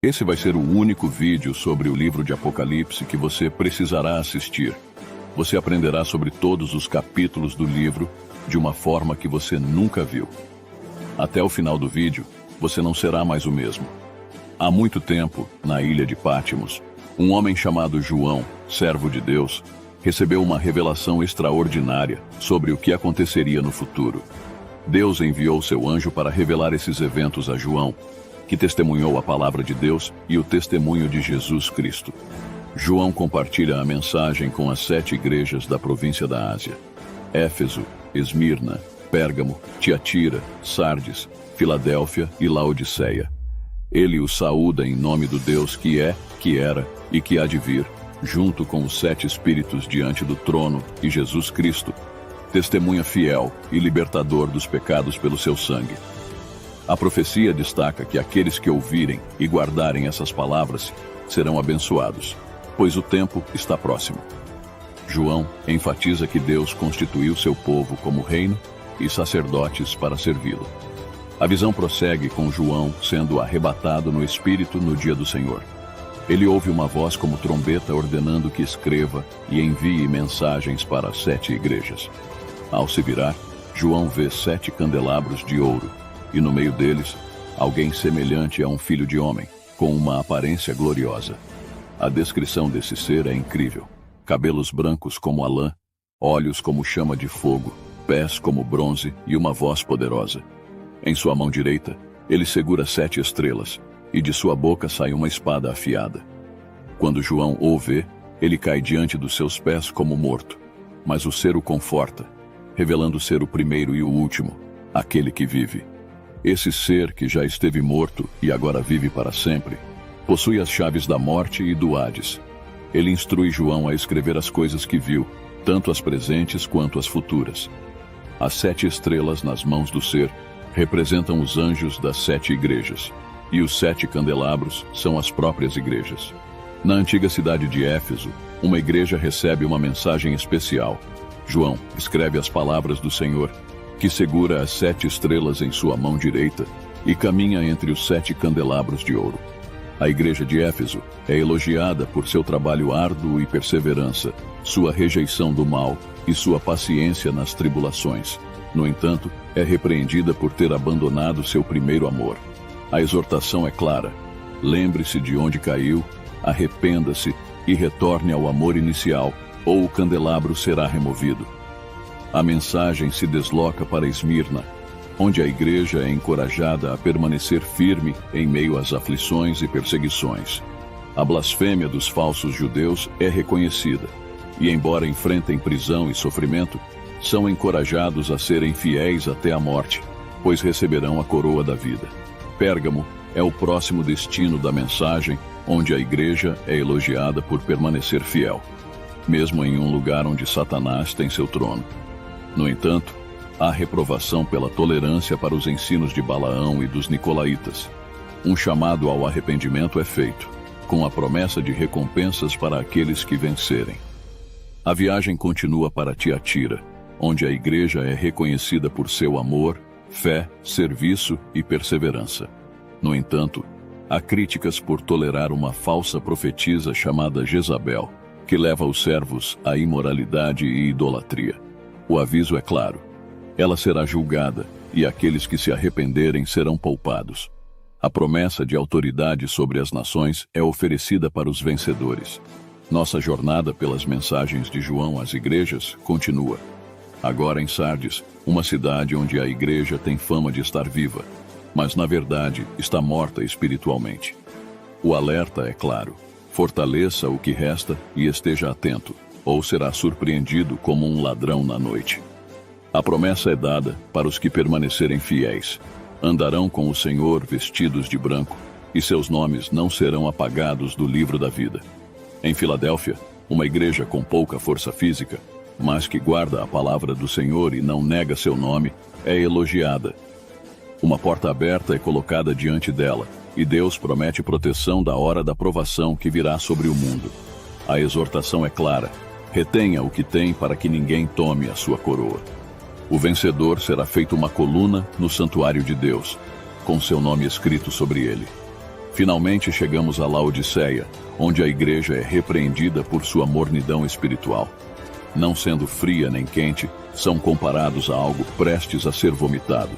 Esse vai ser o único vídeo sobre o livro de Apocalipse que você precisará assistir. Você aprenderá sobre todos os capítulos do livro de uma forma que você nunca viu. Até o final do vídeo, você não será mais o mesmo. Há muito tempo, na ilha de Pátimos, um homem chamado João, servo de Deus, recebeu uma revelação extraordinária sobre o que aconteceria no futuro. Deus enviou seu anjo para revelar esses eventos a João, que testemunhou a palavra de Deus e o testemunho de Jesus Cristo. João compartilha a mensagem com as 7 igrejas da província da Ásia: Éfeso, Esmirna, Pérgamo, Tiatira, Sardes, Filadélfia e Laodiceia. Ele os saúda em nome do Deus que é, que era e que há de vir, junto com os 7 espíritos diante do trono e Jesus Cristo, testemunha fiel e libertador dos pecados pelo seu sangue. A profecia destaca que aqueles que ouvirem e guardarem essas palavras serão abençoados, pois o tempo está próximo. João enfatiza que Deus constituiu seu povo como reino e sacerdotes para servi-lo. A visão prossegue com João sendo arrebatado no Espírito no dia do Senhor. Ele ouve uma voz como trombeta ordenando que escreva e envie mensagens para as 7 igrejas. Ao se virar, João vê 7 candelabros de ouro, e no meio deles, alguém semelhante a um filho de homem, com uma aparência gloriosa. A descrição desse ser é incrível. Cabelos brancos como a lã, olhos como chama de fogo, pés como bronze e uma voz poderosa. Em sua mão direita, ele segura 7 estrelas, e de sua boca sai uma espada afiada. Quando João o vê, ele cai diante dos seus pés como morto, mas o ser o conforta, revelando ser o primeiro e o último, aquele que vive. Esse ser que já esteve morto e agora vive para sempre, possui as chaves da morte e do Hades. Ele instrui João a escrever as coisas que viu, tanto as presentes quanto as futuras. As 7 estrelas nas mãos do ser representam os anjos das 7 igrejas, e os 7 candelabros são as próprias igrejas. Na antiga cidade de Éfeso, uma igreja recebe uma mensagem especial. João escreve as palavras do Senhor, que segura as 7 estrelas em sua mão direita e caminha entre os 7 candelabros de ouro. A igreja de Éfeso é elogiada por seu trabalho árduo e perseverança, sua rejeição do mal e sua paciência nas tribulações. No entanto, é repreendida por ter abandonado seu primeiro amor. A exortação é clara: lembre-se de onde caiu, arrependa-se e retorne ao amor inicial, ou o candelabro será removido. A mensagem se desloca para Esmirna, onde a igreja é encorajada a permanecer firme em meio às aflições e perseguições. A blasfêmia dos falsos judeus é reconhecida, e embora enfrentem prisão e sofrimento, são encorajados a serem fiéis até a morte, pois receberão a coroa da vida. Pérgamo é o próximo destino da mensagem, onde a igreja é elogiada por permanecer fiel, mesmo em um lugar onde Satanás tem seu trono. No entanto, há reprovação pela tolerância para os ensinos de Balaão e dos Nicolaítas. Um chamado ao arrependimento é feito, com a promessa de recompensas para aqueles que vencerem. A viagem continua para Tiatira, onde a igreja é reconhecida por seu amor, fé, serviço e perseverança. No entanto, há críticas por tolerar uma falsa profetisa chamada Jezabel, que leva os servos à imoralidade e idolatria. O aviso é claro: ela será julgada, e aqueles que se arrependerem serão poupados. A promessa de autoridade sobre as nações é oferecida para os vencedores. Nossa jornada pelas mensagens de João às igrejas continua. Agora em Sardes, uma cidade onde a igreja tem fama de estar viva, mas na verdade está morta espiritualmente. O alerta é claro: fortaleça o que resta e esteja atento, ou será surpreendido como um ladrão na noite. A promessa é dada para os que permanecerem fiéis. Andarão com o Senhor vestidos de branco, e seus nomes não serão apagados do livro da vida. Em Filadélfia, uma igreja com pouca força física, mas que guarda a palavra do Senhor e não nega seu nome, é elogiada. Uma porta aberta é colocada diante dela, e Deus promete proteção da hora da provação que virá sobre o mundo. A exortação é clara: retenha o que tem para que ninguém tome a sua coroa. O vencedor será feito uma coluna no santuário de Deus, com seu nome escrito sobre ele. Finalmente chegamos a Laodiceia, onde a igreja é repreendida por sua mornidão espiritual. Não sendo fria nem quente, são comparados a algo prestes a ser vomitado.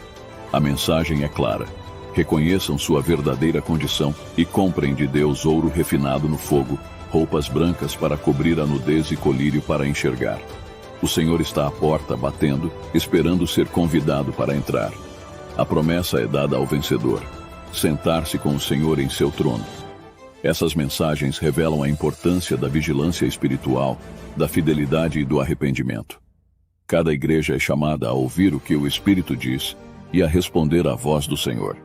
A mensagem é clara. Reconheçam sua verdadeira condição e comprem de Deus ouro refinado no fogo, roupas brancas para cobrir a nudez e colírio para enxergar. O Senhor está à porta batendo, esperando ser convidado para entrar. A promessa é dada ao vencedor: sentar-se com o Senhor em seu trono. Essas mensagens revelam a importância da vigilância espiritual, da fidelidade e do arrependimento. Cada igreja é chamada a ouvir o que o Espírito diz e a responder à voz do Senhor.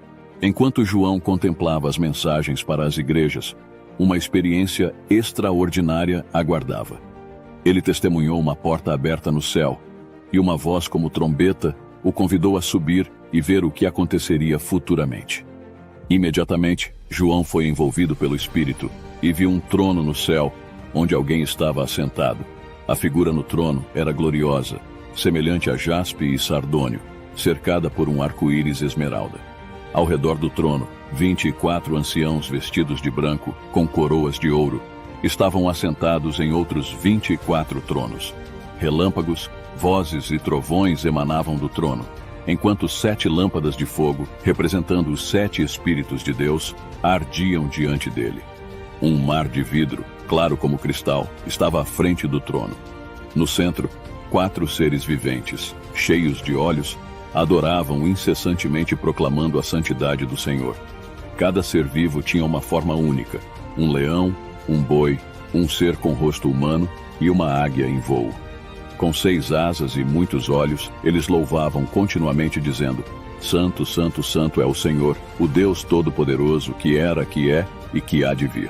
Enquanto João contemplava as mensagens para as igrejas, uma experiência extraordinária aguardava. Ele testemunhou uma porta aberta no céu, e uma voz como trombeta o convidou a subir e ver o que aconteceria futuramente. Imediatamente, João foi envolvido pelo Espírito e viu um trono no céu, onde alguém estava assentado. A figura no trono era gloriosa, semelhante a jaspe e sardônio, cercada por um arco-íris esmeralda. Ao redor do trono, 24 anciãos vestidos de branco, com coroas de ouro, estavam assentados em outros 24 tronos. Relâmpagos, vozes e trovões emanavam do trono, enquanto 7 lâmpadas de fogo, representando os 7 Espíritos de Deus, ardiam diante dele. Um mar de vidro, claro como cristal, estava à frente do trono. No centro, 4 seres viventes, cheios de olhos, adoravam incessantemente proclamando a santidade do Senhor. Cada ser vivo tinha uma forma única: um leão, um boi, um ser com rosto humano e uma águia em voo. Com 6 asas e muitos olhos, eles louvavam continuamente dizendo: Santo, Santo, Santo é o Senhor, o Deus Todo-Poderoso, que era, que é e que há de vir.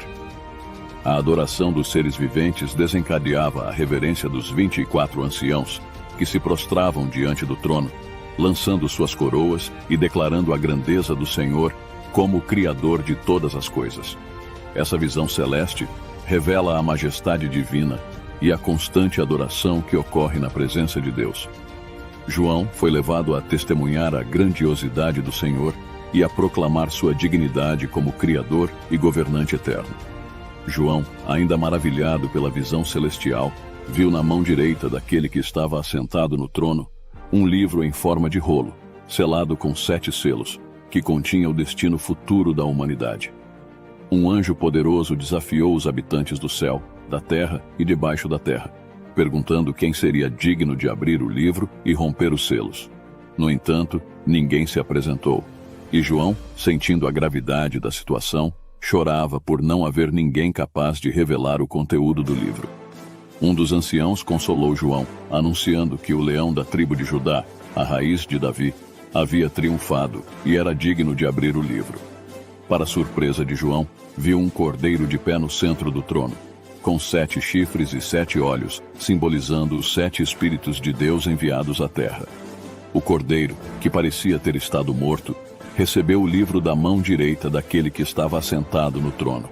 A adoração dos seres viventes desencadeava a reverência dos 24 anciãos, que se prostravam diante do trono, lançando suas coroas e declarando a grandeza do Senhor como o Criador de todas as coisas. Essa visão celeste revela a majestade divina e a constante adoração que ocorre na presença de Deus. João foi levado a testemunhar a grandiosidade do Senhor e a proclamar sua dignidade como Criador e governante eterno. João, ainda maravilhado pela visão celestial, viu na mão direita daquele que estava assentado no trono um livro em forma de rolo, selado com 7 selos, que continha o destino futuro da humanidade. Um anjo poderoso desafiou os habitantes do céu, da terra e debaixo da terra, perguntando quem seria digno de abrir o livro e romper os selos. No entanto, ninguém se apresentou, e João, sentindo a gravidade da situação, chorava por não haver ninguém capaz de revelar o conteúdo do livro. Um dos anciãos consolou João, anunciando que o leão da tribo de Judá, a raiz de Davi, havia triunfado e era digno de abrir o livro. Para surpresa de João, viu um cordeiro de pé no centro do trono, com 7 chifres e 7 olhos, simbolizando os 7 Espíritos de Deus enviados à terra. O cordeiro, que parecia ter estado morto, recebeu o livro da mão direita daquele que estava assentado no trono.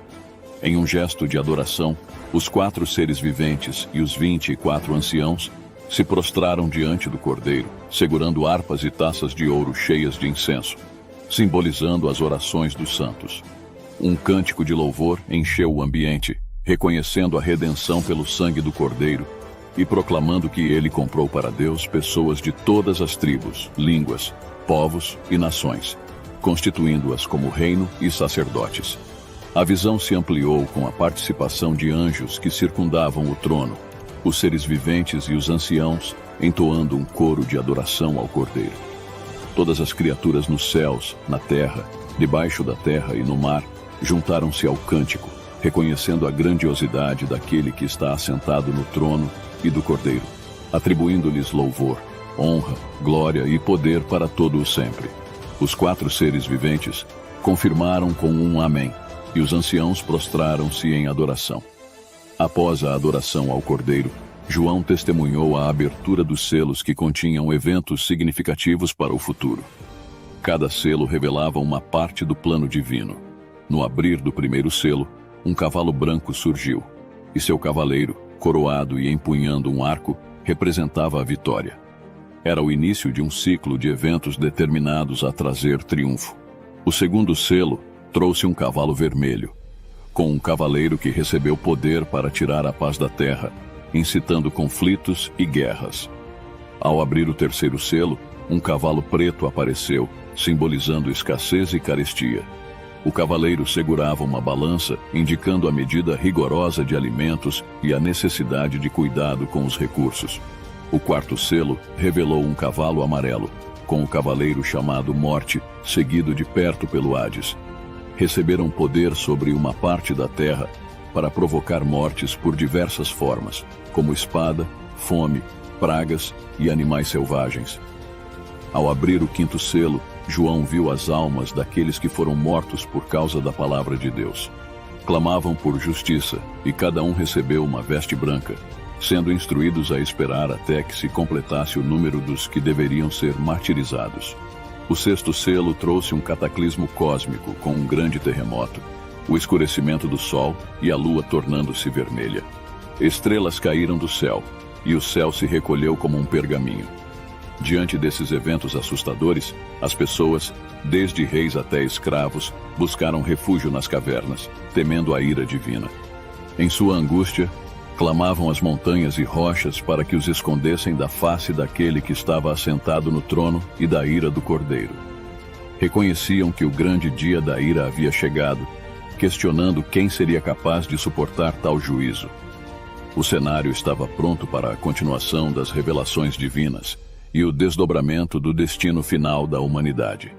Em um gesto de adoração, os 4 seres viventes e os 24 anciãos se prostraram diante do cordeiro, segurando harpas e taças de ouro cheias de incenso, simbolizando as orações dos santos. Um cântico de louvor encheu o ambiente, reconhecendo a redenção pelo sangue do cordeiro e proclamando que ele comprou para Deus pessoas de todas as tribos, línguas, povos e nações, constituindo-as como reino e sacerdotes. A visão se ampliou com a participação de anjos que circundavam o trono, os seres viventes e os anciãos, entoando um coro de adoração ao Cordeiro. Todas as criaturas nos céus, na terra, debaixo da terra e no mar, juntaram-se ao cântico, reconhecendo a grandiosidade daquele que está assentado no trono e do Cordeiro, atribuindo-lhes louvor, honra, glória e poder para todo o sempre. Os 4 seres viventes confirmaram com um amém, e os anciãos prostraram-se em adoração. Após a adoração ao Cordeiro, João testemunhou a abertura dos selos que continham eventos significativos para o futuro. Cada selo revelava uma parte do plano divino. No abrir do primeiro selo, um cavalo branco surgiu, e seu cavaleiro, coroado e empunhando um arco, representava a vitória. Era o início de um ciclo de eventos determinados a trazer triunfo. O segundo selo trouxe um cavalo vermelho, com um cavaleiro que recebeu poder para tirar a paz da terra, incitando conflitos e guerras. Ao abrir o terceiro selo, um cavalo preto apareceu, simbolizando escassez e carestia. O cavaleiro segurava uma balança, indicando a medida rigorosa de alimentos e a necessidade de cuidado com os recursos. O quarto selo revelou um cavalo amarelo, com o cavaleiro chamado Morte, seguido de perto pelo Hades. Receberam poder sobre uma parte da terra para provocar mortes por diversas formas, como espada, fome, pragas e animais selvagens. Ao abrir o quinto selo, João viu as almas daqueles que foram mortos por causa da palavra de Deus. Clamavam por justiça, e cada um recebeu uma veste branca, sendo instruídos a esperar até que se completasse o número dos que deveriam ser martirizados. O sexto selo trouxe um cataclismo cósmico com um grande terremoto, o escurecimento do sol e a lua tornando-se vermelha. Estrelas caíram do céu, e o céu se recolheu como um pergaminho. Diante desses eventos assustadores, as pessoas, desde reis até escravos, buscaram refúgio nas cavernas, temendo a ira divina. Em sua angústia, clamavam as montanhas e rochas para que os escondessem da face daquele que estava assentado no trono e da ira do Cordeiro. Reconheciam que o grande dia da ira havia chegado, questionando quem seria capaz de suportar tal juízo. O cenário estava pronto para a continuação das revelações divinas e o desdobramento do destino final da humanidade.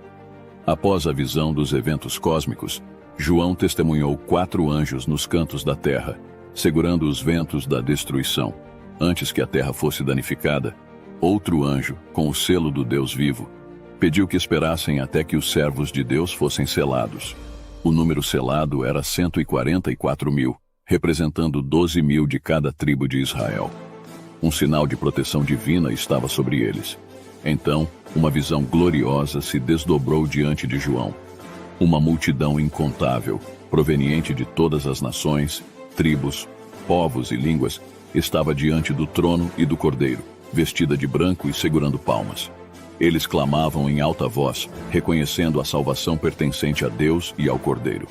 Após a visão dos eventos cósmicos, João testemunhou 4 anjos nos cantos da terra, segurando os ventos da destruição. Antes que a terra fosse danificada, outro anjo, com o selo do Deus vivo, pediu que esperassem até que os servos de Deus fossem selados. O número selado era 144.000, representando 12.000 de cada tribo de Israel. Um sinal de proteção divina estava sobre eles. Então, uma visão gloriosa se desdobrou diante de João. Uma multidão incontável, proveniente de todas as nações, tribos, povos e línguas, estava diante do trono e do Cordeiro, vestida de branco e segurando palmas. Eles clamavam em alta voz, reconhecendo a salvação pertencente a Deus e ao Cordeiro.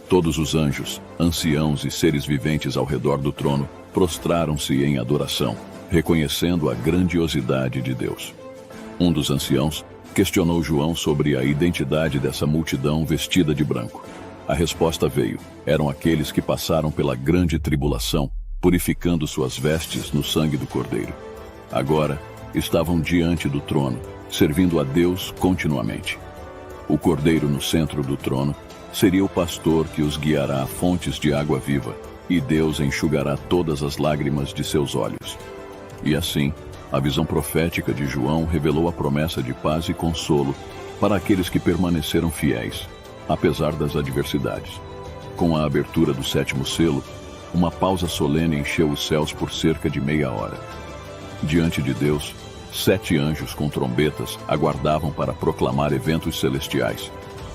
Todos os anjos, anciãos e seres viventes ao redor do trono prostraram-se em adoração, reconhecendo a grandiosidade de Deus. Um dos anciãos questionou João sobre a identidade dessa multidão vestida de branco. A resposta veio: eram aqueles que passaram pela grande tribulação, purificando suas vestes no sangue do Cordeiro. Agora, estavam diante do trono, servindo a Deus continuamente. O Cordeiro no centro do trono seria o pastor que os guiará a fontes de água viva, e Deus enxugará todas as lágrimas de seus olhos. E assim, a visão profética de João revelou a promessa de paz e consolo para aqueles que permaneceram fiéis, apesar das adversidades. Com a abertura do sétimo selo, uma pausa solene encheu os céus por cerca de meia hora. Diante de Deus, 7 anjos com trombetas aguardavam para proclamar eventos celestiais.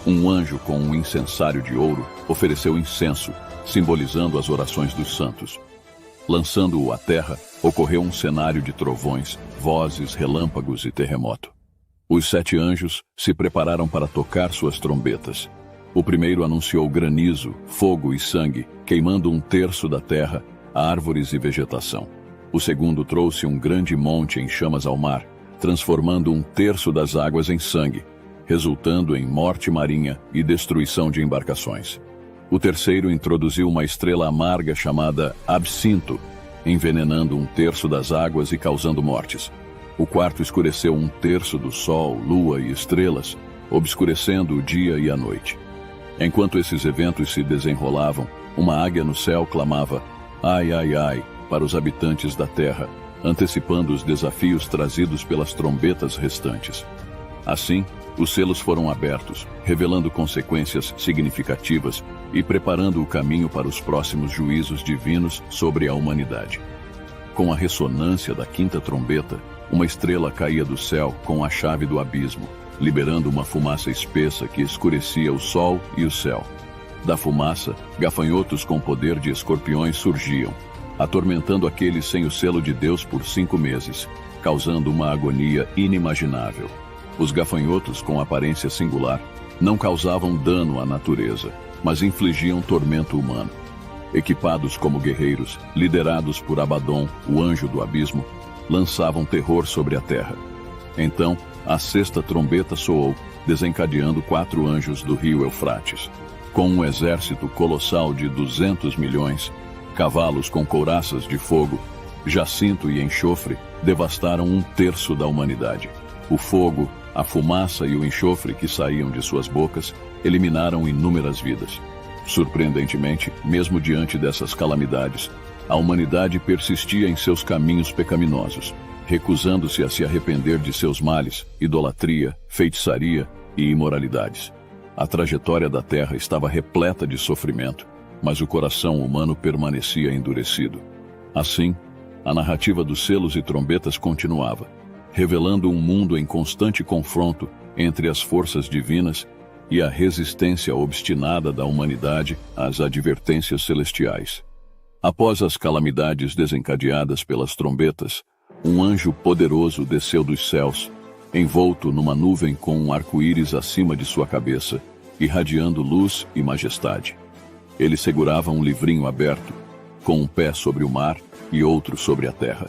Um anjo com um incensário de ouro ofereceu incenso, simbolizando as orações dos santos. Lançando-o à terra, ocorreu um cenário de trovões, vozes, relâmpagos e terremoto. Os 7 anjos se prepararam para tocar suas trombetas. O primeiro anunciou granizo, fogo e sangue, queimando 1/3 da terra, árvores e vegetação. O segundo trouxe um grande monte em chamas ao mar, transformando 1/3 das águas em sangue, resultando em morte marinha e destruição de embarcações. O terceiro introduziu uma estrela amarga chamada Absinto, envenenando 1/3 das águas e causando mortes. O quarto escureceu 1/3 do sol, lua e estrelas, obscurecendo o dia e a noite. Enquanto esses eventos se desenrolavam, uma águia no céu clamava "Ai, ai, ai" para os habitantes da terra, antecipando os desafios trazidos pelas trombetas restantes. Assim, os selos foram abertos, revelando consequências significativas e preparando o caminho para os próximos juízos divinos sobre a humanidade. Com a ressonância da quinta trombeta, uma estrela caía do céu com a chave do abismo, liberando uma fumaça espessa que escurecia o sol e o céu. Da fumaça, gafanhotos com poder de escorpiões surgiam, atormentando aqueles sem o selo de Deus por 5 meses, causando uma agonia inimaginável. Os gafanhotos, com aparência singular, Não causavam dano à natureza, mas infligiam tormento humano. Equipados como guerreiros, liderados por Abaddon, o anjo do abismo, lançavam terror sobre a terra. Então, a sexta trombeta soou, desencadeando 4 anjos do rio Eufrates. Com um exército colossal de 200 milhões, cavalos com couraças de fogo, jacinto e enxofre devastaram 1/3 da humanidade. O fogo, a fumaça e o enxofre que saíam de suas bocas eliminaram inúmeras vidas. Surpreendentemente, mesmo diante dessas calamidades, a humanidade persistia em seus caminhos pecaminosos, recusando-se a se arrepender de seus males, idolatria, feitiçaria e imoralidades. A trajetória da Terra estava repleta de sofrimento, mas o coração humano permanecia endurecido. Assim, a narrativa dos selos e trombetas continuava, revelando um mundo em constante confronto entre as forças divinas e a resistência obstinada da humanidade às advertências celestiais. Após as calamidades desencadeadas pelas trombetas, um anjo poderoso desceu dos céus, envolto numa nuvem com um arco-íris acima de sua cabeça, irradiando luz e majestade. Ele segurava um livrinho aberto, com um pé sobre o mar e outro sobre a terra.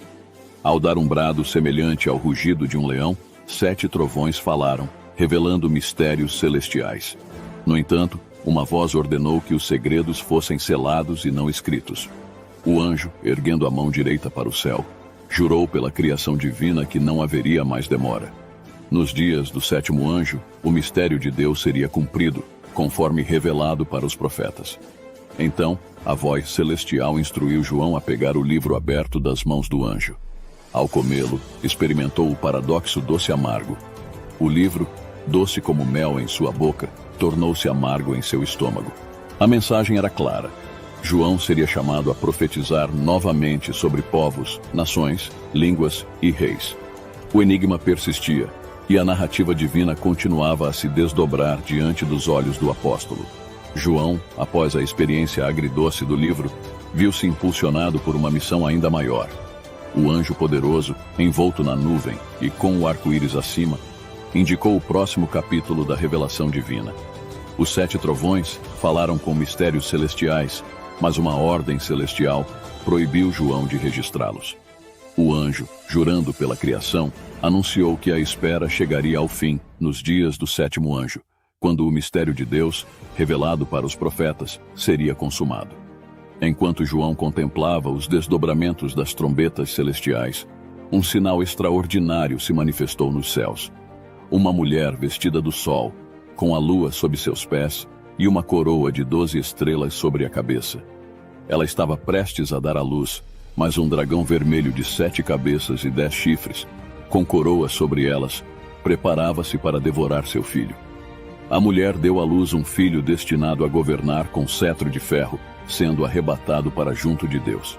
Ao dar um brado semelhante ao rugido de um leão, 7 trovões falaram, revelando mistérios celestiais. No entanto, uma voz ordenou que os segredos fossem selados e não escritos. O anjo, erguendo a mão direita para o céu, jurou pela criação divina que não haveria mais demora. Nos dias do 7º anjo, o mistério de Deus seria cumprido, conforme revelado para os profetas. Então, a voz celestial instruiu João a pegar o livro aberto das mãos do anjo. Ao comê-lo, experimentou o paradoxo doce-amargo. O livro, doce como mel em sua boca, tornou-se amargo em seu estômago. A mensagem era clara. João seria chamado a profetizar novamente sobre povos, nações, línguas e reis. O enigma persistia, e a narrativa divina continuava a se desdobrar diante dos olhos do apóstolo. João, após a experiência agridoce do livro, viu-se impulsionado por uma missão ainda maior. O anjo poderoso, envolto na nuvem e com o arco-íris acima, indicou o próximo capítulo da revelação divina. Os 7 trovões falaram com mistérios celestiais, mas uma ordem celestial proibiu João de registrá-los. O anjo, jurando pela criação, anunciou que a espera chegaria ao fim nos dias do 7º anjo, quando o mistério de Deus, revelado para os profetas, seria consumado. Enquanto João contemplava os desdobramentos das trombetas celestiais, um sinal extraordinário se manifestou nos céus. Uma mulher vestida do sol, com a lua sob seus pés e uma coroa de 12 estrelas sobre a cabeça. Ela estava prestes a dar à luz, mas um dragão vermelho de 7 cabeças e 10 chifres, com coroa sobre elas, preparava-se para devorar seu filho. A mulher deu à luz um filho destinado a governar com cetro de ferro, sendo arrebatado para junto de Deus.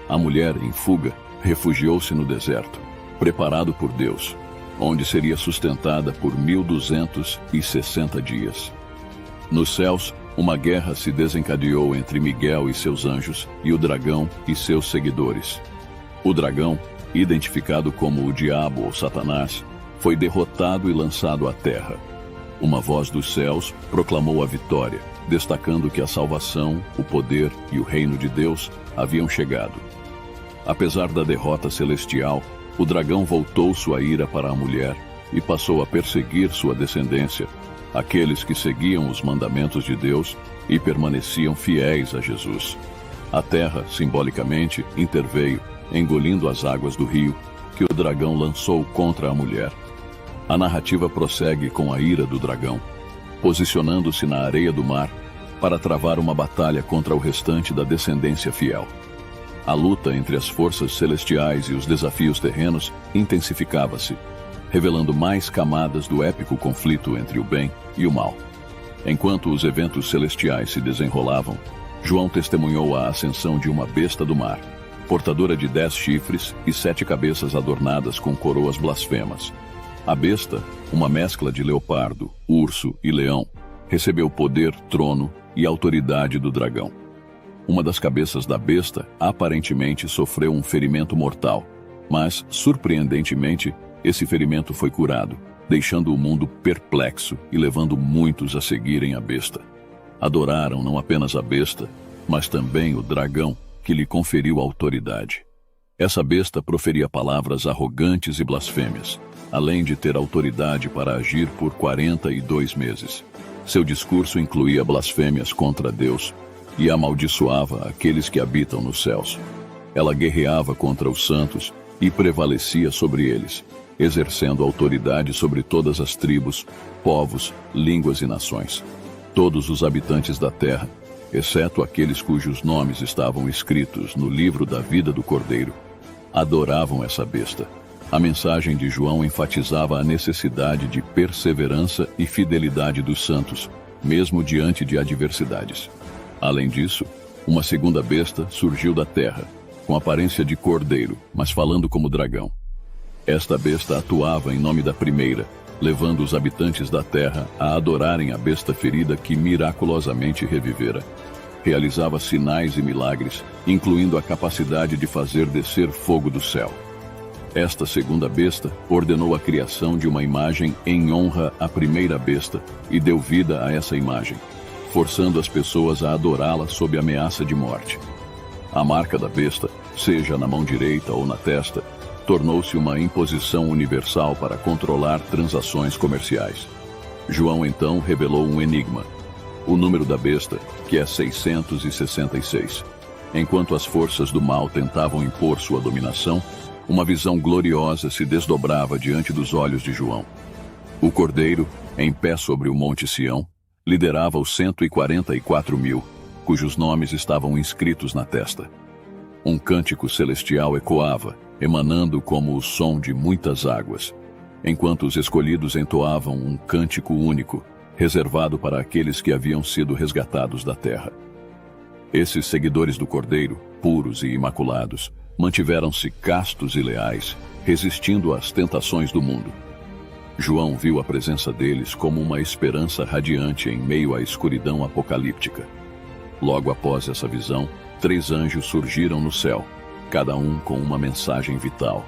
A mulher, em fuga, refugiou-se no deserto, preparado por Deus, onde seria sustentada por 1260 dias. Nos céus, uma guerra se desencadeou entre Miguel e seus anjos e o dragão e seus seguidores. O dragão, identificado como o diabo ou Satanás, foi derrotado e lançado à terra. Uma voz dos céus proclamou a vitória, destacando que a salvação, o poder e o reino de Deus haviam chegado. Apesar da derrota celestial, o dragão voltou sua ira para a mulher e passou a perseguir sua descendência, aqueles que seguiam os mandamentos de Deus e permaneciam fiéis a Jesus. A terra, simbolicamente, interveio, engolindo as águas do rio que o dragão lançou contra a mulher. A narrativa prossegue com a ira do dragão, posicionando-se na areia do mar para travar uma batalha contra o restante da descendência fiel. A luta entre as forças celestiais e os desafios terrenos intensificava-se, revelando mais camadas do épico conflito entre o bem e o mal. Enquanto os eventos celestiais se desenrolavam, João testemunhou a ascensão de uma besta do mar, portadora de 10 chifres e 7 cabeças adornadas com coroas blasfemas. A besta, uma mescla de leopardo, urso e leão, recebeu poder, trono e autoridade do dragão. Uma das cabeças da besta aparentemente sofreu um ferimento mortal, mas, surpreendentemente, esse ferimento foi curado, deixando o mundo perplexo e levando muitos a seguirem a besta. Adoraram não apenas a besta, mas também o dragão, que lhe conferiu autoridade. Essa besta proferia palavras arrogantes e blasfêmias, além de ter autoridade para agir por 42 meses. Seu discurso incluía blasfêmias contra Deus e amaldiçoava aqueles que habitam nos céus. Ela guerreava contra os santos e prevalecia sobre eles, exercendo autoridade sobre todas as tribos, povos, línguas e nações. Todos os habitantes da terra, exceto aqueles cujos nomes estavam escritos no livro da vida do Cordeiro, adoravam essa besta. A mensagem de João enfatizava a necessidade de perseverança e fidelidade dos santos, mesmo diante de adversidades. Além disso, uma segunda besta surgiu da terra, com aparência de cordeiro, mas falando como dragão. Esta besta atuava em nome da primeira, levando os habitantes da terra a adorarem a besta ferida que miraculosamente revivera. Realizava sinais e milagres, incluindo a capacidade de fazer descer fogo do céu. Esta segunda besta ordenou a criação de uma imagem em honra à primeira besta e deu vida a essa imagem, forçando as pessoas a adorá-la sob ameaça de morte. A marca da besta, seja na mão direita ou na testa, tornou-se uma imposição universal para controlar transações comerciais. João então revelou um enigma: o número da besta, que é 666. Enquanto as forças do mal tentavam impor sua dominação, uma visão gloriosa se desdobrava diante dos olhos de João. O Cordeiro, em pé sobre o Monte Sião, liderava os 144.000, cujos nomes estavam inscritos na testa. Um cântico celestial ecoava, emanando como o som de muitas águas, enquanto os escolhidos entoavam um cântico único, reservado para aqueles que haviam sido resgatados da terra. Esses seguidores do Cordeiro, puros e imaculados, mantiveram-se castos e leais, resistindo às tentações do mundo. João viu a presença deles como uma esperança radiante em meio à escuridão apocalíptica. Logo após essa visão, 3 anjos surgiram no céu, cada um com uma mensagem vital.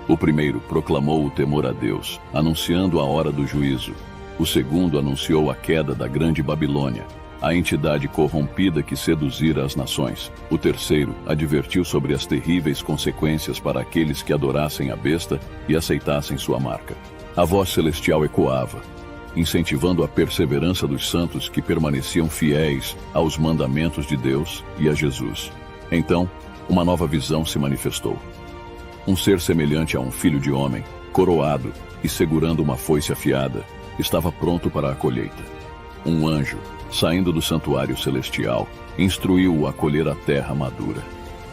O primeiro proclamou o temor a Deus, anunciando a hora do juízo. O segundo anunciou a queda da grande Babilônia, a entidade corrompida que seduzira as nações. O terceiro advertiu sobre as terríveis consequências para aqueles que adorassem a besta e aceitassem sua marca. A voz celestial ecoava, incentivando a perseverança dos santos que permaneciam fiéis aos mandamentos de Deus e a Jesus. Então, uma nova visão se manifestou. Um ser semelhante a um filho de homem, coroado e segurando uma foice afiada, estava pronto para a colheita. Um anjo, saindo do santuário celestial, instruiu-o a colher a terra madura.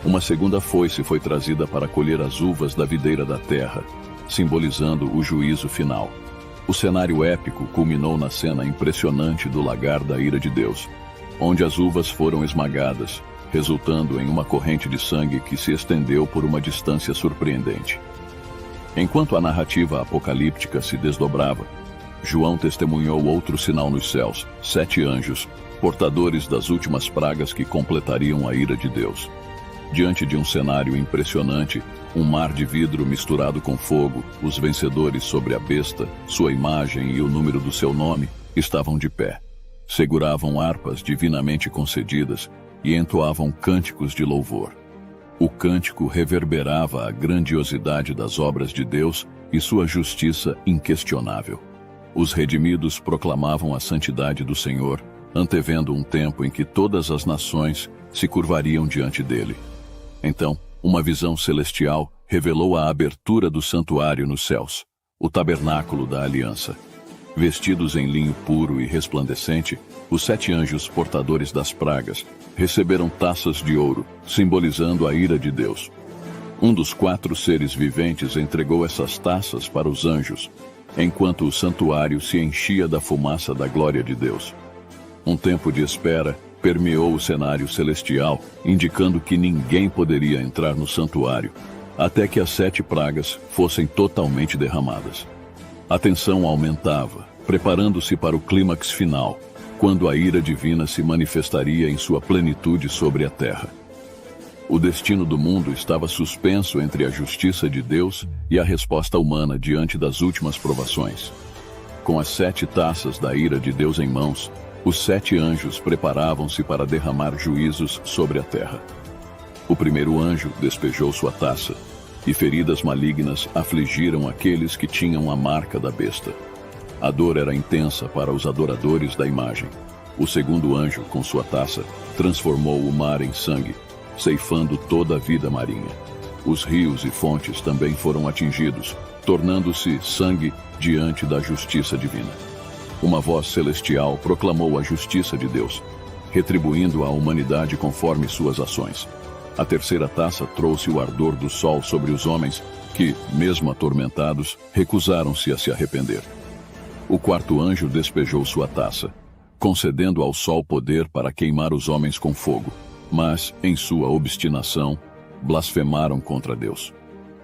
Uma segunda foice foi trazida para colher as uvas da videira da terra, simbolizando o juízo final. O cenário épico culminou na cena impressionante do lagar da ira de Deus, onde as uvas foram esmagadas, resultando em uma corrente de sangue que se estendeu por uma distância surpreendente. Enquanto a narrativa apocalíptica se desdobrava, João testemunhou outro sinal nos céus: 7 anjos, portadores das últimas pragas que completariam a ira de Deus. Diante de um cenário impressionante, um mar de vidro misturado com fogo, os vencedores sobre a besta, sua imagem e o número do seu nome, estavam de pé. Seguravam harpas divinamente concedidas e entoavam cânticos de louvor. O cântico reverberava a grandiosidade das obras de Deus e sua justiça inquestionável. Os redimidos proclamavam a santidade do Senhor, antevendo um tempo em que todas as nações se curvariam diante dele. Então, uma visão celestial revelou a abertura do santuário nos céus, o tabernáculo da aliança. Vestidos em linho puro e resplandecente, os 7 anjos portadores das pragas receberam taças de ouro, simbolizando a ira de Deus. Um dos 4 seres viventes entregou essas taças para os anjos, enquanto o santuário se enchia da fumaça da glória de Deus. Um tempo de espera permeou o cenário celestial, indicando que ninguém poderia entrar no santuário, até que as 7 pragas fossem totalmente derramadas. A tensão aumentava, preparando-se para o clímax final, quando a ira divina se manifestaria em sua plenitude sobre a terra. O destino do mundo estava suspenso entre a justiça de Deus e a resposta humana diante das últimas provações. Com as 7 taças da ira de Deus em mãos, os 7 anjos preparavam-se para derramar juízos sobre a terra. O primeiro anjo despejou sua taça, e feridas malignas afligiram aqueles que tinham a marca da besta. A dor era intensa para os adoradores da imagem. O segundo anjo, com sua taça, transformou o mar em sangue, ceifando toda a vida marinha. Os rios e fontes também foram atingidos, tornando-se sangue diante da justiça divina. Uma voz celestial proclamou a justiça de Deus, retribuindo à humanidade conforme suas ações. A terceira taça trouxe o ardor do sol sobre os homens que, mesmo atormentados, recusaram-se a se arrepender. O quarto anjo despejou sua taça, concedendo ao sol poder para queimar os homens com fogo, mas, em sua obstinação, blasfemaram contra Deus.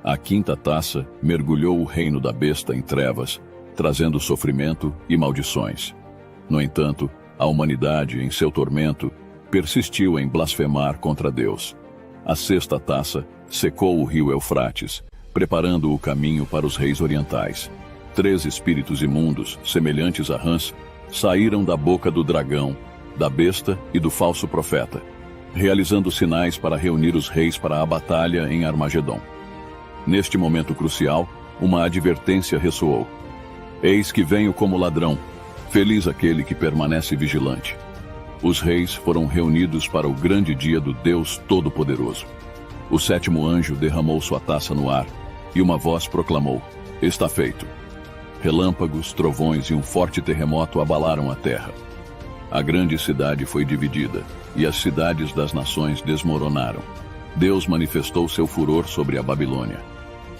A quinta taça mergulhou o reino da besta em trevas, trazendo sofrimento e maldições. No entanto, a humanidade, em seu tormento, persistiu em blasfemar contra Deus. A sexta taça secou o rio Eufrates, preparando o caminho para os reis orientais. 3 espíritos imundos, semelhantes a rãs, saíram da boca do dragão, da besta e do falso profeta, realizando sinais para reunir os reis para a batalha em Armagedon. Neste momento crucial, uma advertência ressoou. Eis que venho como ladrão, feliz aquele que permanece vigilante. Os reis foram reunidos para o grande dia do Deus Todo-Poderoso. O sétimo anjo derramou sua taça no ar, e uma voz proclamou: está feito. Relâmpagos, trovões e um forte terremoto abalaram a terra. A grande cidade foi dividida, e as cidades das nações desmoronaram. Deus manifestou seu furor sobre a Babilônia.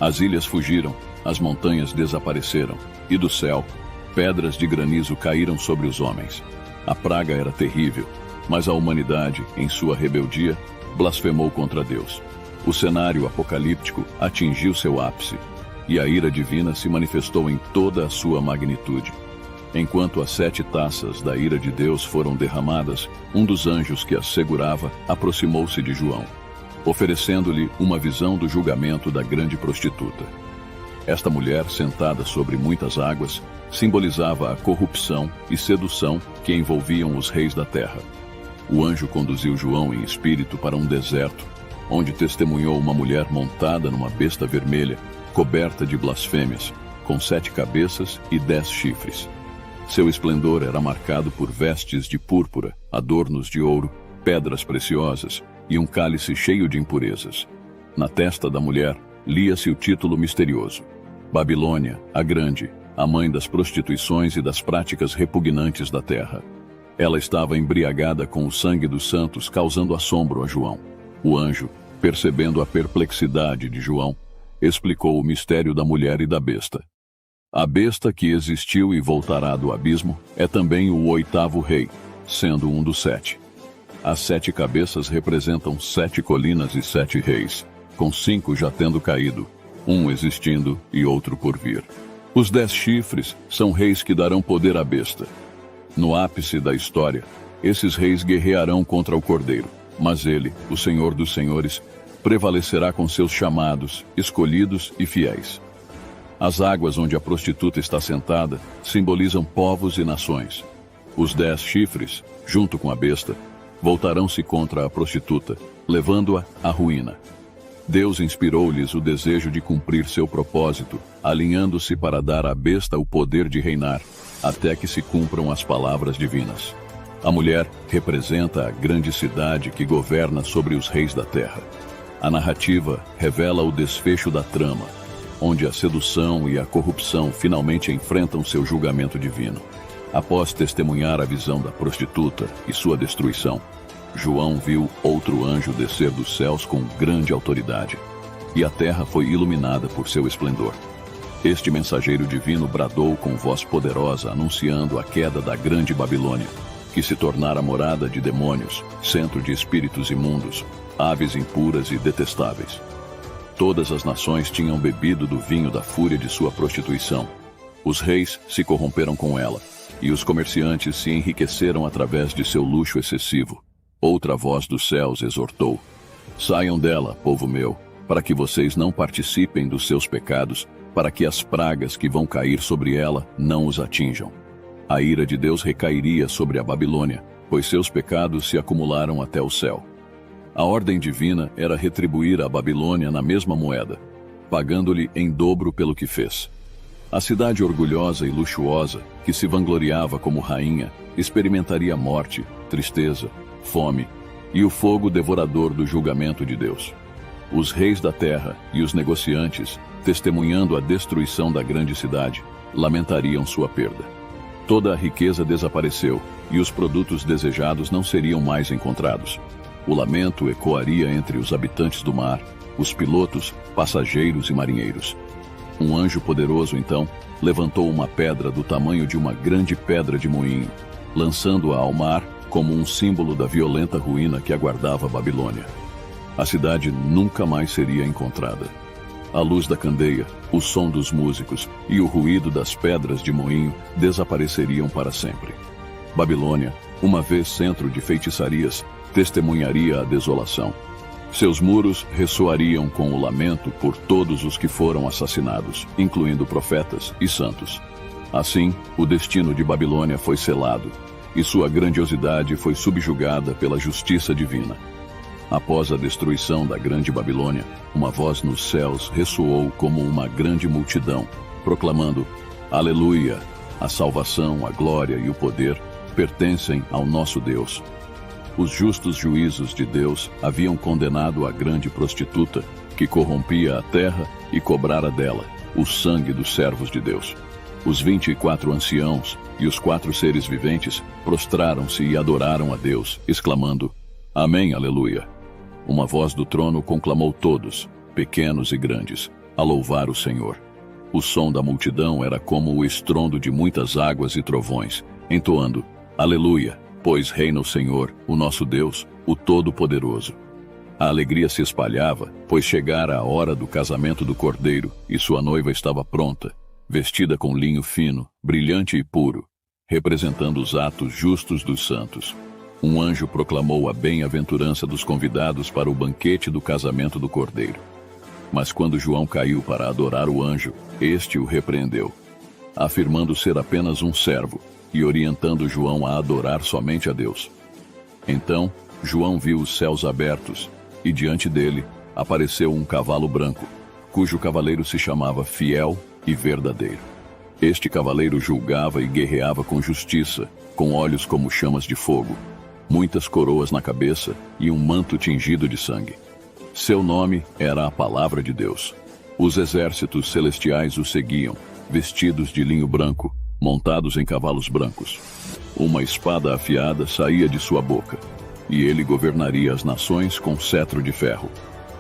As ilhas fugiram, as montanhas desapareceram, e do céu, pedras de granizo caíram sobre os homens. A praga era terrível, mas a humanidade, em sua rebeldia, blasfemou contra Deus. O cenário apocalíptico atingiu seu ápice, e a ira divina se manifestou em toda a sua magnitude. Enquanto as 7 taças da ira de Deus foram derramadas, um dos anjos que as segurava aproximou-se de João, oferecendo-lhe uma visão do julgamento da grande prostituta. Esta mulher, sentada sobre muitas águas, simbolizava a corrupção e sedução que envolviam os reis da terra. O anjo conduziu João em espírito para um deserto, onde testemunhou uma mulher montada numa besta vermelha, coberta de blasfêmias, com 7 cabeças e 10 chifres. Seu esplendor era marcado por vestes de púrpura, adornos de ouro, pedras preciosas e um cálice cheio de impurezas. Na testa da mulher lia-se o título misterioso: Babilônia, a Grande, a mãe das prostituições e das práticas repugnantes da terra. Ela estava embriagada com o sangue dos santos, causando assombro a João. O anjo, percebendo a perplexidade de João, explicou o mistério da mulher e da besta. A besta que existiu e voltará do abismo é também o 8º rei, sendo um dos 7. As 7 cabeças representam 7 colinas e 7 reis, com 5 já tendo caído, um existindo e outro por vir. Os 10 chifres são reis que darão poder à besta. No ápice da história, esses reis guerrearão contra o Cordeiro, mas ele, o Senhor dos Senhores, prevalecerá com seus chamados, escolhidos e fiéis. As águas onde a prostituta está sentada simbolizam povos e nações. Os 10 chifres, junto com a besta, voltarão-se contra a prostituta, levando-a à ruína. Deus inspirou-lhes o desejo de cumprir seu propósito, alinhando-se para dar à besta o poder de reinar, até que se cumpram as palavras divinas. A mulher representa a grande cidade que governa sobre os reis da terra. A narrativa revela o desfecho da trama, onde a sedução e a corrupção finalmente enfrentam seu julgamento divino. Após testemunhar a visão da prostituta e sua destruição, João viu outro anjo descer dos céus com grande autoridade, e a terra foi iluminada por seu esplendor. Este mensageiro divino bradou com voz poderosa, anunciando a queda da grande Babilônia, que se tornara morada de demônios, centro de espíritos imundos, aves impuras e detestáveis. Todas as nações tinham bebido do vinho da fúria de sua prostituição. Os reis se corromperam com ela, e os comerciantes se enriqueceram através de seu luxo excessivo. Outra voz dos céus exortou: saiam dela, povo meu, para que vocês não participem dos seus pecados, para que as pragas que vão cair sobre ela não os atinjam. A ira de Deus recairia sobre a Babilônia, pois seus pecados se acumularam até o céu. A ordem divina era retribuir a Babilônia na mesma moeda, pagando-lhe em dobro pelo que fez. A cidade orgulhosa e luxuosa, que se vangloriava como rainha, experimentaria morte, tristeza, fome e o fogo devorador do julgamento de Deus. Os reis da terra e os negociantes, testemunhando a destruição da grande cidade, lamentariam sua perda. Toda a riqueza desapareceu e os produtos desejados não seriam mais encontrados. O lamento ecoaria entre os habitantes do mar, os pilotos, passageiros e marinheiros. Um anjo poderoso, então, levantou uma pedra do tamanho de uma grande pedra de moinho, lançando-a ao mar como um símbolo da violenta ruína que aguardava a Babilônia. A cidade nunca mais seria encontrada. A luz da candeia, o som dos músicos e o ruído das pedras de moinho desapareceriam para sempre. Babilônia, uma vez centro de feitiçarias, testemunharia a desolação. Seus muros ressoariam com o lamento por todos os que foram assassinados, incluindo profetas e santos. Assim, o destino de Babilônia foi selado, e sua grandiosidade foi subjugada pela justiça divina. Após a destruição da grande Babilônia, uma voz nos céus ressoou como uma grande multidão, proclamando: Aleluia! A salvação, a glória e o poder pertencem ao nosso Deus. Os justos juízos de Deus haviam condenado a grande prostituta, que corrompia a terra e cobrara dela o sangue dos servos de Deus. Os 24 anciãos e os 4 seres viventes prostraram-se e adoraram a Deus, exclamando: Amém, aleluia! Uma voz do trono conclamou todos, pequenos e grandes, a louvar o Senhor. O som da multidão era como o estrondo de muitas águas e trovões, entoando: Aleluia! Pois reina o Senhor, o nosso Deus, o Todo-Poderoso. A alegria se espalhava, pois chegara a hora do casamento do Cordeiro, e sua noiva estava pronta, vestida com linho fino, brilhante e puro, representando os atos justos dos santos. Um anjo proclamou a bem-aventurança dos convidados para o banquete do casamento do Cordeiro. Mas quando João caiu para adorar o anjo, este o repreendeu, afirmando ser apenas um servo, e orientando João a adorar somente a Deus. Então, João viu os céus abertos, e diante dele apareceu um cavalo branco, cujo cavaleiro se chamava Fiel e Verdadeiro. Este cavaleiro julgava e guerreava com justiça, com olhos como chamas de fogo, muitas coroas na cabeça e um manto tingido de sangue. Seu nome era a Palavra de Deus. Os exércitos celestiais o seguiam, vestidos de linho branco, montados em cavalos brancos. Uma espada afiada saía de sua boca, e ele governaria as nações com cetro de ferro.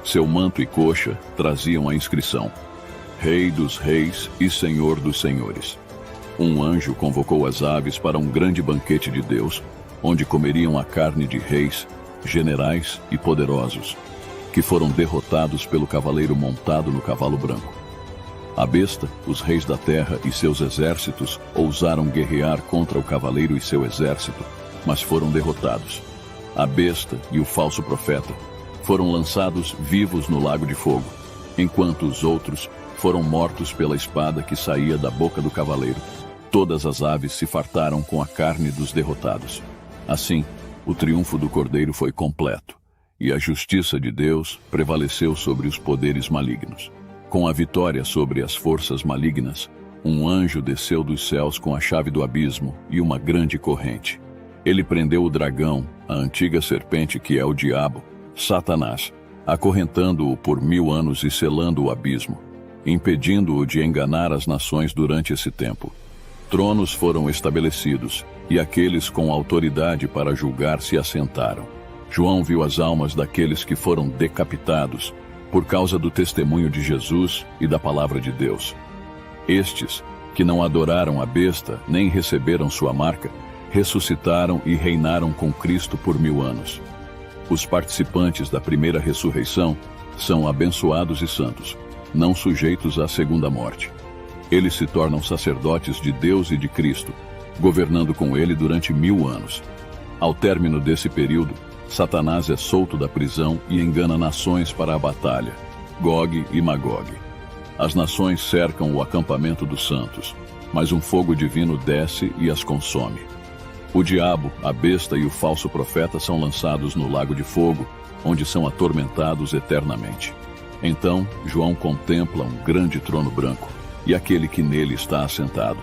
Seu manto e coxa traziam a inscrição: Rei dos Reis e Senhor dos Senhores. Um anjo convocou as aves para um grande banquete de Deus, onde comeriam a carne de reis, generais e poderosos, que foram derrotados pelo cavaleiro montado no cavalo branco. A besta, os reis da terra e seus exércitos ousaram guerrear contra o cavaleiro e seu exército, mas foram derrotados. A besta e o falso profeta foram lançados vivos no lago de fogo, enquanto os outros foram mortos pela espada que saía da boca do cavaleiro. Todas as aves se fartaram com a carne dos derrotados. Assim, o triunfo do Cordeiro foi completo, e a justiça de Deus prevaleceu sobre os poderes malignos. Com a vitória sobre as forças malignas, um anjo desceu dos céus com a chave do abismo e uma grande corrente. Ele prendeu o dragão, a antiga serpente que é o diabo, Satanás, acorrentando-o por 1000 anos e selando o abismo, impedindo-o de enganar as nações durante esse tempo. Tronos foram estabelecidos, e aqueles com autoridade para julgar se assentaram. João viu as almas daqueles que foram decapitados, por causa do testemunho de Jesus e da palavra de Deus. Estes, que não adoraram a besta nem receberam sua marca, ressuscitaram e reinaram com Cristo por 1000 anos. Os participantes da primeira ressurreição são abençoados e santos, não sujeitos à segunda morte. Eles se tornam sacerdotes de Deus e de Cristo, governando com ele durante 1000 anos. Ao término desse período, Satanás é solto da prisão e engana nações para a batalha. Gog e Magog. As nações cercam o acampamento dos santos, mas um fogo divino desce e as consome. O diabo, a besta e o falso profeta são lançados no lago de fogo, onde são atormentados eternamente. Então, João contempla um grande trono branco e aquele que nele está assentado.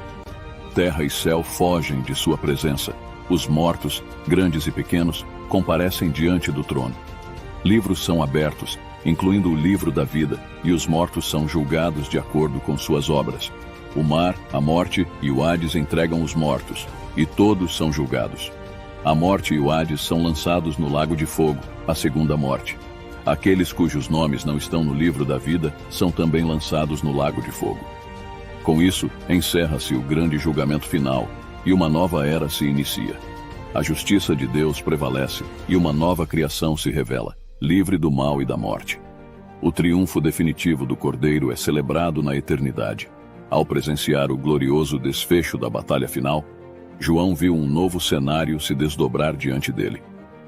Terra e céu fogem de sua presença. Os mortos, grandes e pequenos, comparecem diante do trono. Livros são abertos, incluindo o livro da vida, e os mortos são julgados de acordo com suas obras. O mar, a morte e o Hades entregam os mortos, e todos são julgados. A morte e o Hades são lançados no lago de fogo, a segunda morte. Aqueles cujos nomes não estão no livro da vida são também lançados no lago de fogo. Com isso, encerra-se o grande julgamento final, e uma nova era se inicia. A justiça de Deus prevalece, e uma nova criação se revela, livre do mal e da morte. O triunfo definitivo do Cordeiro é celebrado na eternidade. Ao presenciar o glorioso desfecho da batalha final, João viu um novo cenário se desdobrar diante dele.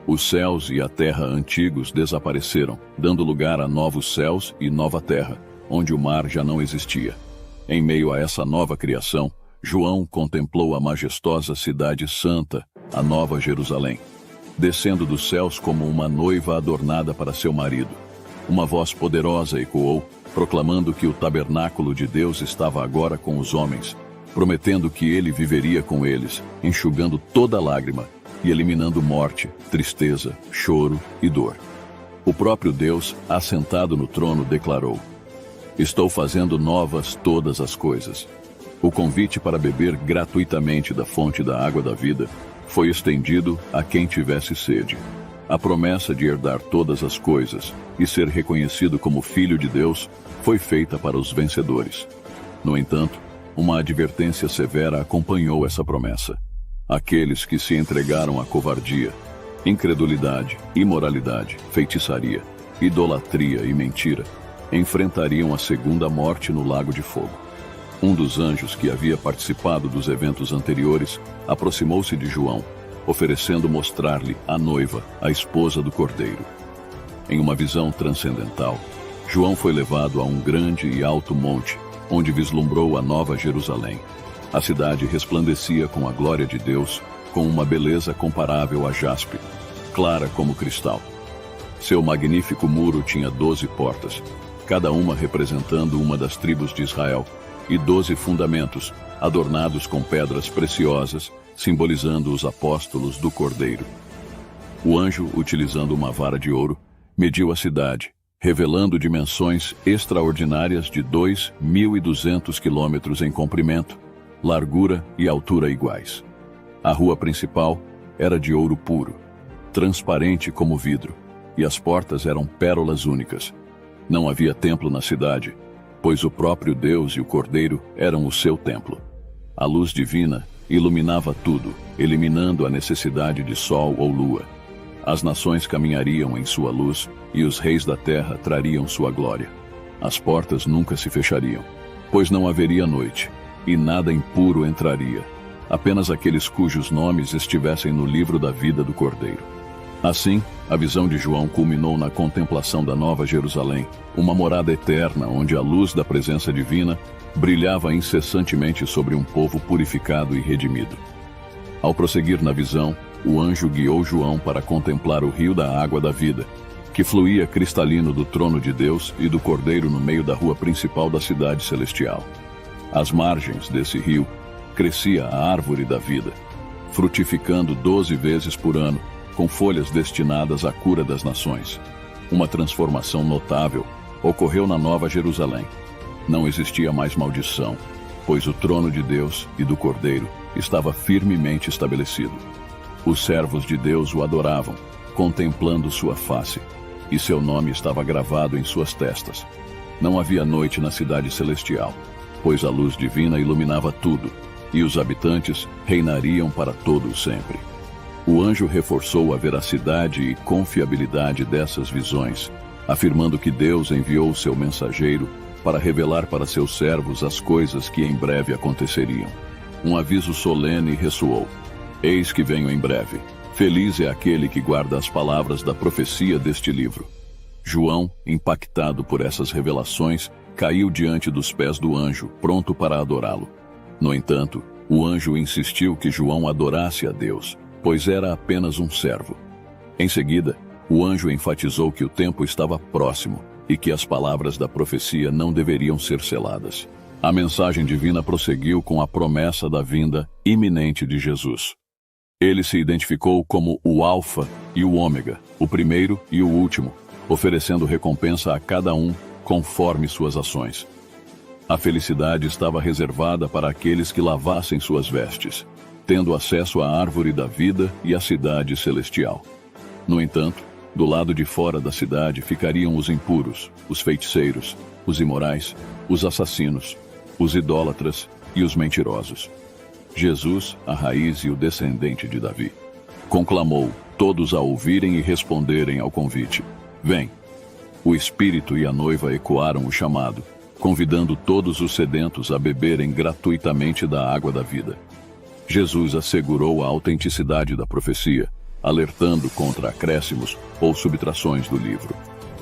Os céus e a terra antigos desapareceram, dando lugar a novos céus e nova terra, onde o mar já não existia. Em meio a essa nova criação, João contemplou a majestosa cidade santa, a Nova Jerusalém, descendo dos céus como uma noiva adornada para seu marido. Uma voz poderosa ecoou, proclamando que o tabernáculo de Deus estava agora com os homens, prometendo que ele viveria com eles, enxugando toda lágrima e eliminando morte, tristeza, choro e dor. O próprio Deus, assentado no trono, declarou: "Estou fazendo novas todas as coisas." O convite para beber gratuitamente da fonte da água da vida foi estendido a quem tivesse sede. A promessa de herdar todas as coisas e ser reconhecido como filho de Deus foi feita para os vencedores. No entanto, uma advertência severa acompanhou essa promessa. Aqueles que se entregaram à covardia, incredulidade, imoralidade, feitiçaria, idolatria e mentira enfrentariam a segunda morte no lago de fogo. Um dos anjos que havia participado dos eventos anteriores aproximou-se de João, oferecendo mostrar-lhe a noiva, a esposa do Cordeiro. Em uma visão transcendental, João foi levado a um grande e alto monte, onde vislumbrou a Nova Jerusalém. A cidade resplandecia com a glória de Deus, com uma beleza comparável a jaspe, clara como cristal. Seu magnífico muro tinha 12 portas, cada uma representando uma das tribos de Israel, e 12 fundamentos, adornados com pedras preciosas, simbolizando os apóstolos do Cordeiro. O anjo, utilizando uma vara de ouro, mediu a cidade, revelando dimensões extraordinárias de 2.200 quilômetros em comprimento, largura e altura iguais. A rua principal era de ouro puro, transparente como vidro, e as portas eram pérolas únicas. Não havia templo na cidade, pois o próprio Deus e o Cordeiro eram o seu templo. A luz divina iluminava tudo, eliminando a necessidade de sol ou lua. As nações caminhariam em sua luz e os reis da terra trariam sua glória. As portas nunca se fechariam, pois não haveria noite, e nada impuro entraria, apenas aqueles cujos nomes estivessem no livro da vida do Cordeiro. Assim, a visão de João culminou na contemplação da Nova Jerusalém, uma morada eterna onde a luz da presença divina brilhava incessantemente sobre um povo purificado e redimido. Ao prosseguir na visão, o anjo guiou João para contemplar o rio da água da vida, que fluía cristalino do trono de Deus e do Cordeiro no meio da rua principal da cidade celestial. Às margens desse rio, crescia a árvore da vida, frutificando 12 vezes por ano, com folhas destinadas à cura das nações. Uma transformação notável ocorreu na Nova Jerusalém. Não existia mais maldição, pois o trono de Deus e do Cordeiro estava firmemente estabelecido. Os servos de Deus o adoravam, contemplando sua face, e seu nome estava gravado em suas testas. Não havia noite na cidade celestial, pois a luz divina iluminava tudo, e os habitantes reinariam para todo o sempre. O anjo reforçou a veracidade e confiabilidade dessas visões, afirmando que Deus enviou seu mensageiro para revelar para seus servos as coisas que em breve aconteceriam. Um aviso solene ressoou: "Eis que venho em breve. Feliz é aquele que guarda as palavras da profecia deste livro." João, impactado por essas revelações, caiu diante dos pés do anjo, pronto para adorá-lo. No entanto, o anjo insistiu que João adorasse a Deus, pois era apenas um servo. Em seguida, o anjo enfatizou que o tempo estava próximo e que as palavras da profecia não deveriam ser seladas. A mensagem divina prosseguiu com a promessa da vinda iminente de Jesus. Ele se identificou como o Alfa e o Ômega, o primeiro e o último, oferecendo recompensa a cada um conforme suas ações. A felicidade estava reservada para aqueles que lavassem suas vestes, tendo acesso à árvore da vida e à cidade celestial. No entanto, do lado de fora da cidade ficariam os impuros, os feiticeiros, os imorais, os assassinos, os idólatras e os mentirosos. Jesus, a raiz e o descendente de Davi, conclamou todos a ouvirem e responderem ao convite. Vem! O Espírito e a noiva ecoaram o chamado, convidando todos os sedentos a beberem gratuitamente da água da vida. Jesus assegurou a autenticidade da profecia, alertando contra acréscimos ou subtrações do livro.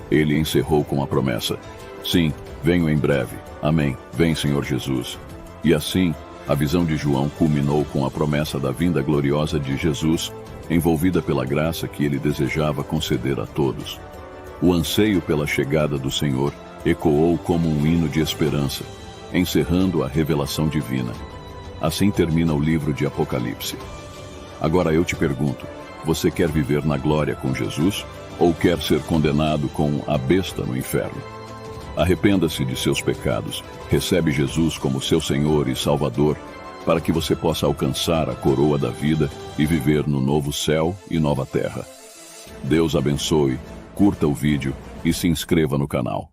Ele encerrou com a promessa: sim, venho em breve. Amém. Vem, Senhor Jesus. E assim, a visão de João culminou com a promessa da vinda gloriosa de Jesus, envolvida pela graça que ele desejava conceder a todos. O anseio pela chegada do Senhor ecoou como um hino de esperança, encerrando a revelação divina. Assim termina o livro de Apocalipse. Agora eu te pergunto, você quer viver na glória com Jesus ou quer ser condenado com a besta no inferno? Arrependa-se de seus pecados, recebe Jesus como seu Senhor e Salvador, para que você possa alcançar a coroa da vida e viver no novo céu e nova terra. Deus abençoe, curta o vídeo e se inscreva no canal.